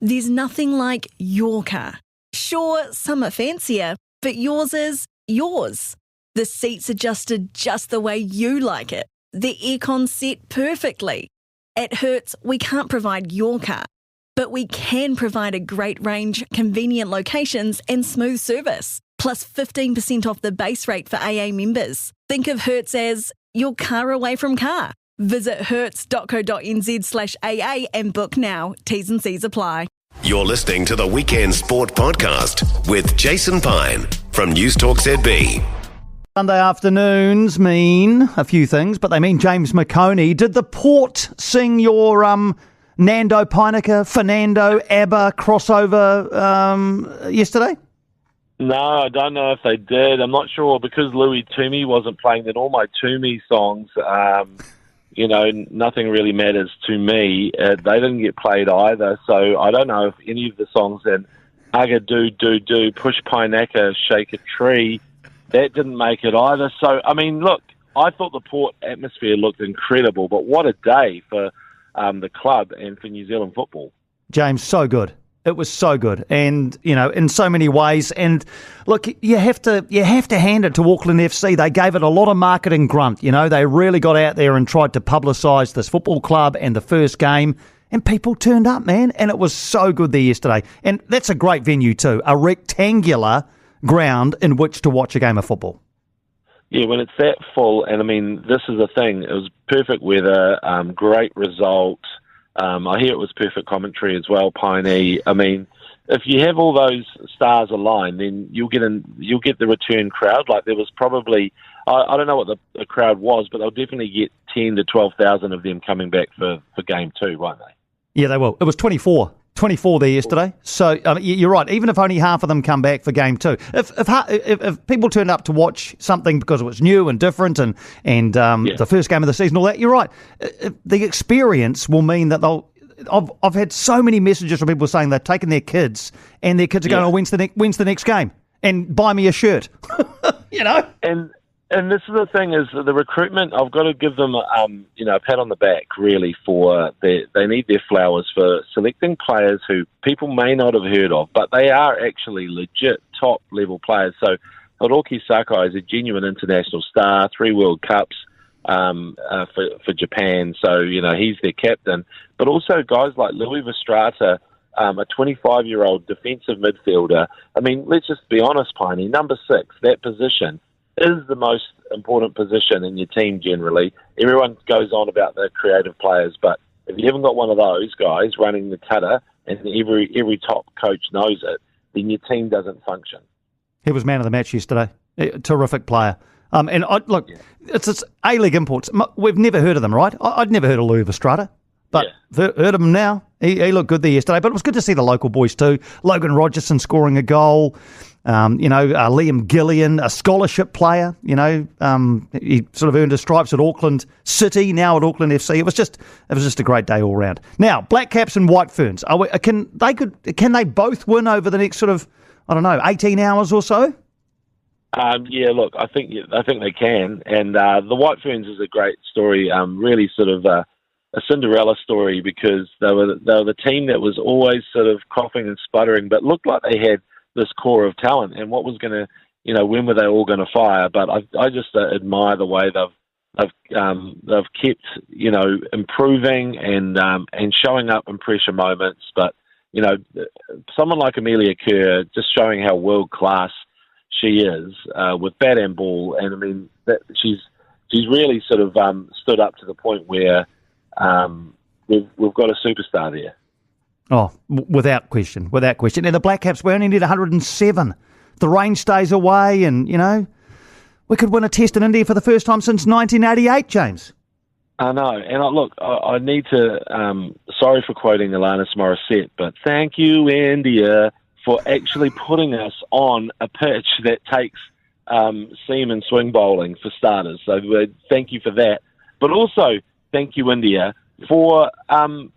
There's nothing like your car. Sure, some are fancier, but yours is yours. The seats adjusted just the way you like it. The aircon set perfectly. At Hertz, we can't provide your car, but we can provide a great range, convenient locations and smooth service, plus 15% off the base rate for AA members. Think of Hertz as your car away from car. Visit hertz.co.nz/AA and book now. T's and C's apply. You're listening to the Weekend Sport Podcast with Jason Pine from News Talk ZB. Sunday afternoons mean a few things, but they mean James McOnie. Did the Port sing your Nando Pinecker, Fernando, ABBA crossover yesterday? No, I don't know if they did. I'm not sure because Louis Toomey wasn't playing. Then all my Toomey songs, nothing really matters to me. They didn't get played either, so I don't know if any of the songs in Aga Do Do Do, Push Pinecker, Shake a Tree, that didn't make it either. So, I mean, look, I thought the Port atmosphere looked incredible, but what a day for the club and for New Zealand football. James, so good. It was so good, and in so many ways. And look, you have to hand it to Auckland FC. They gave it a lot of marketing grunt. They really got out there and tried to publicise this football club and the first game, and people turned up, man. And it was so good there yesterday. And that's a great venue too, a rectangular ground in which to watch a game of football. Yeah, when it's that full, and I mean, this is the thing. It was perfect weather, great result. I hear it was perfect commentary as well, Piney. I mean, if you have all those stars aligned, then you'll get the return crowd. Like there was probably, I don't know what the crowd was, but they'll definitely get 10 to 12,000 of them coming back for game two, won't they? Yeah, they will. It was 24 there yesterday. So you're right. Even if only half of them come back for game two, if people turned up to watch something because it was new and different and the first game of the season, all that, you're right. The experience will mean that they'll. I've had so many messages from people saying they've taken their kids and their kids are going, "Oh, when's the next game?" and buy me a shirt. And this is the thing is the recruitment. I've got to give them a pat on the back really for they need their flowers for selecting players who people may not have heard of, but they are actually legit top level players. So Hiroki Sakai is a genuine international star, 3 World Cups for Japan. So he's their captain, but also guys like Louis Verstrata, a 25-year-old defensive midfielder. I mean, let's just be honest, Piney, number 6, that position is the most important position in your team generally. Everyone goes on about the creative players, but if you haven't got one of those guys running the cutter, and every top coach knows it, then your team doesn't function. He was man of the match yesterday. Terrific player. It's A-League imports. We've never heard of them, right? I'd never heard of Louis Verstrata, but heard of him now. He looked good there yesterday, but it was good to see the local boys too. Logan Rogerson scoring a goal. Liam Gillian, a scholarship player, he sort of earned his stripes at Auckland City, now at Auckland FC. It was just a great day all round. Now, Black Caps and White Ferns, can they both win over the next 18 hours or so? Look, I think they can, and the White Ferns is a great story. Really, sort of a Cinderella story because they were the team that was always sort of coughing and sputtering, but looked like they had this core of talent, and what was going to, when were they all going to fire? But I just admire the way they've kept, improving and showing up in pressure moments. But someone like Amelia Kerr just showing how world class she is with bat and ball, and I mean that she's really sort of stood up to the point where we've got a superstar there. Oh, without question. And the Black Caps, we only need 107. The rain stays away and, we could win a test in India for the first time since 1988, James. I know. And I need to, sorry for quoting Alanis Morissette, but thank you, India, for actually putting us on a pitch that takes seam and swing bowling for starters. So thank you for that. But also, thank you, India, for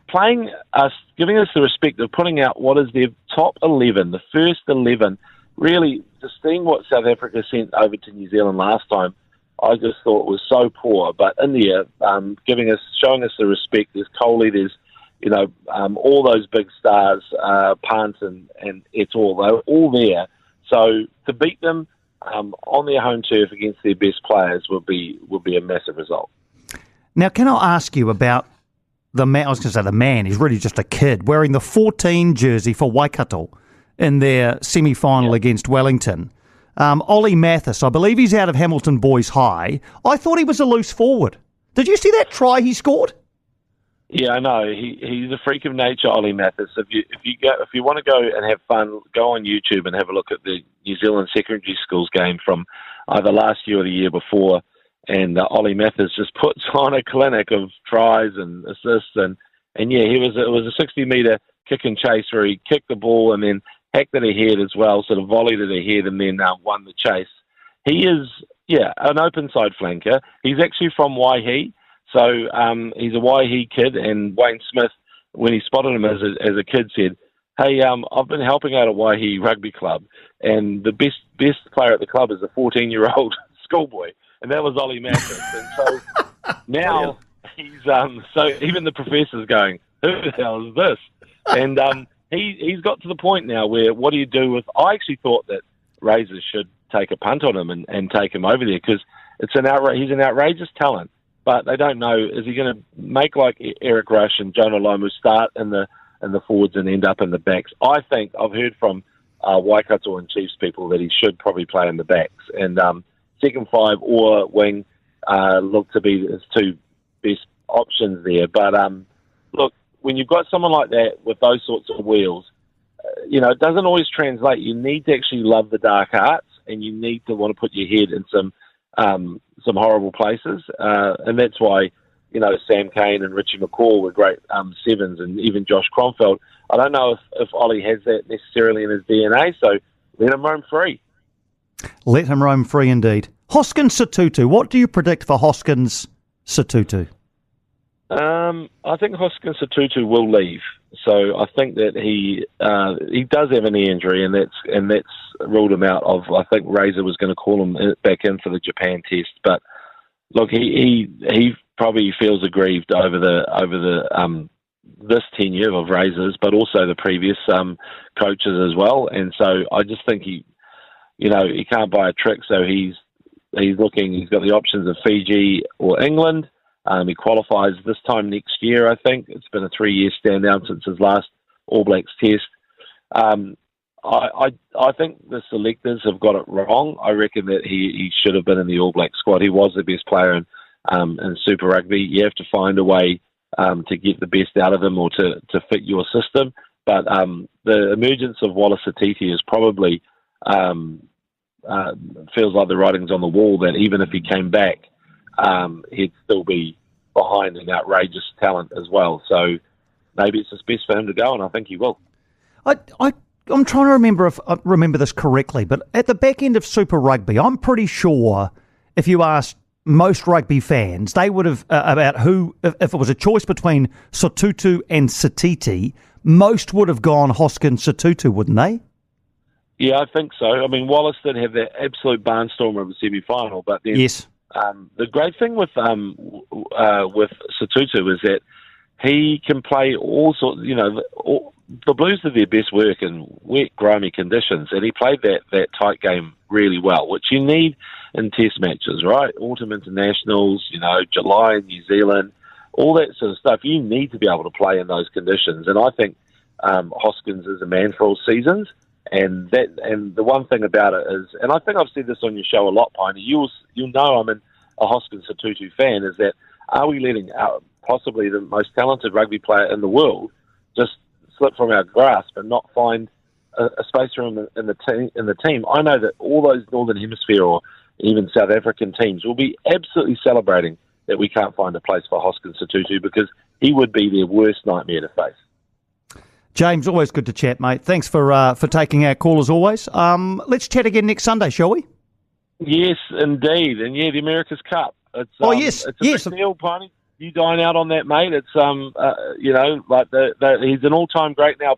playing us, giving us the respect of putting out what is their top 11, the first 11. Really, just seeing what South Africa sent over to New Zealand last time, I just thought was so poor. But India, showing us the respect. There's Kohli, there's all those big stars, Pant and it's all, they're all there. So to beat them on their home turf against their best players would be a massive result. Now, can I ask you about the man? I was going to say the man. He's really just a kid wearing the 14 jersey for Waikato in their semi-final against Wellington. Ollie Mathis, I believe he's out of Hamilton Boys High. I thought he was a loose forward. Did you see that try he scored? Yeah, I know. He's a freak of nature, Ollie Mathis. If you want to go and have fun, go on YouTube and have a look at the New Zealand secondary schools game from either last year or the year before. And Ollie Mathis just puts on a clinic of tries and assists, and it was a 60-metre kick and chase where he kicked the ball and then hacked it ahead as well, sort of volleyed it ahead and then won the chase. He is, an open side flanker. He's actually from Waihi, so he's a Waihi kid, and Wayne Smith, when he spotted him as a kid, said, "Hey, I've been helping out at Waihi Rugby Club, and the best player at the club is a 14-year-old schoolboy." And that was Ollie Mathis. And so now he's so even the professor's going, "Who the hell is this?" And he's got to the point now where what do you do with? I actually thought that Razors should take a punt on him and take him over there because he's an outrageous talent, but they don't know, is he going to make like Eric Rush and Jonah Lomu start in the forwards and end up in the backs? I think I've heard from Waikato and Chiefs people that he should probably play in the backs, and second five or wing look to be his two best options there. But look, when you've got someone like that with those sorts of wheels, it doesn't always translate. You need to actually love the dark arts, and you need to want to put your head in some horrible places. And that's why, Sam Cane and Richie McCaw were great sevens, and even Josh Kronfeld. I don't know if Ollie has that necessarily in his DNA, so let him roam free. Let him roam free indeed. Hoskins Sotutu, what do you predict for Hoskins Sotutu? I think Hoskins Sotutu will leave. So I think that he does have a knee injury, and that's ruled him out of. I think Razor was going to call him back in for the Japan test, but look, he probably feels aggrieved over the this tenure of Razors, but also the previous coaches as well. And so I just think he can't buy a trick, so he's looking. He's got the options of Fiji or England. He qualifies this time next year, I think. It's been a 3-year stand down since his last All Blacks test. I think the selectors have got it wrong. I reckon that he should have been in the All Black squad. He was the best player in Super Rugby. You have to find a way to get the best out of him or to fit your system. But the emergence of Wallace Atiti is probably feels like the writing's on the wall that even if he came back, he'd still be behind an outrageous talent as well. So maybe it's just best for him to go, and I think he will. I'm trying to remember if I remember this correctly, but at the back end of Super Rugby, I'm pretty sure if you asked most rugby fans, they would have about who, if it was a choice between Sotutu and Satiti, most would have gone Hoskins Sotutu, wouldn't they? Yeah, I think so. I mean, Wallace did have that absolute barnstormer of a semi-final, but then yes. The great thing with Sotutu is that he can play all sorts. The Blues did their best work in wet, grimy conditions, and he played that tight game really well, which you need in Test matches, right? Autumn internationals, July in New Zealand, all that sort of stuff. You need to be able to play in those conditions, and I think Hoskins is a man for all seasons. And the one thing about it is, and I think I've said this on your show a lot, Piney, you'll know I'm a Hoskins Sotutu fan, is that are we letting possibly the most talented rugby player in the world just slip from our grasp and not find a space for him in the team? I know that all those Northern Hemisphere or even South African teams will be absolutely celebrating that we can't find a place for Hoskins Sotutu because he would be their worst nightmare to face. James, always good to chat, mate. Thanks for taking our call as always. Let's chat again next Sunday, shall we? Yes, indeed. And the America's Cup. It's, yes. It's a big deal, Piney. You dine out on that, mate. It's he's an all-time great now.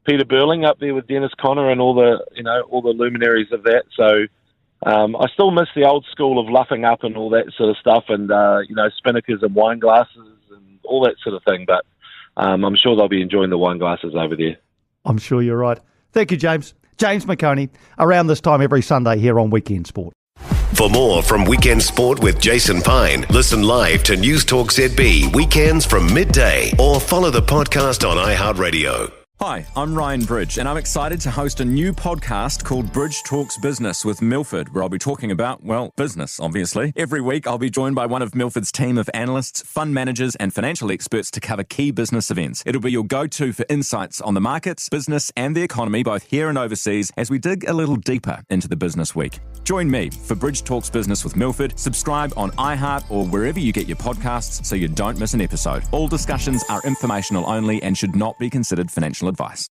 Peter Burling up there with Dennis Conner and all the luminaries of that. So I still miss the old school of luffing up and all that sort of stuff, and spinnakers and wine glasses and all that sort of thing. But I'm sure they'll be enjoying the wine glasses over there. I'm sure you're right. Thank you, James. James McOnie, around this time every Sunday here on Weekend Sport. For more from Weekend Sport with Jason Pine, listen live to News Talk ZB weekends from midday or follow the podcast on iHeartRadio. Hi, I'm Ryan Bridge, and I'm excited to host a new podcast called Bridge Talks Business with Milford, where I'll be talking about, well, business, obviously. Every week, I'll be joined by one of Milford's team of analysts, fund managers, and financial experts to cover key business events. It'll be your go-to for insights on the markets, business, and the economy, both here and overseas, as we dig a little deeper into the business week. Join me for Bridge Talks Business with Milford. Subscribe on iHeart or wherever you get your podcasts so you don't miss an episode. All discussions are informational only and should not be considered financial advice.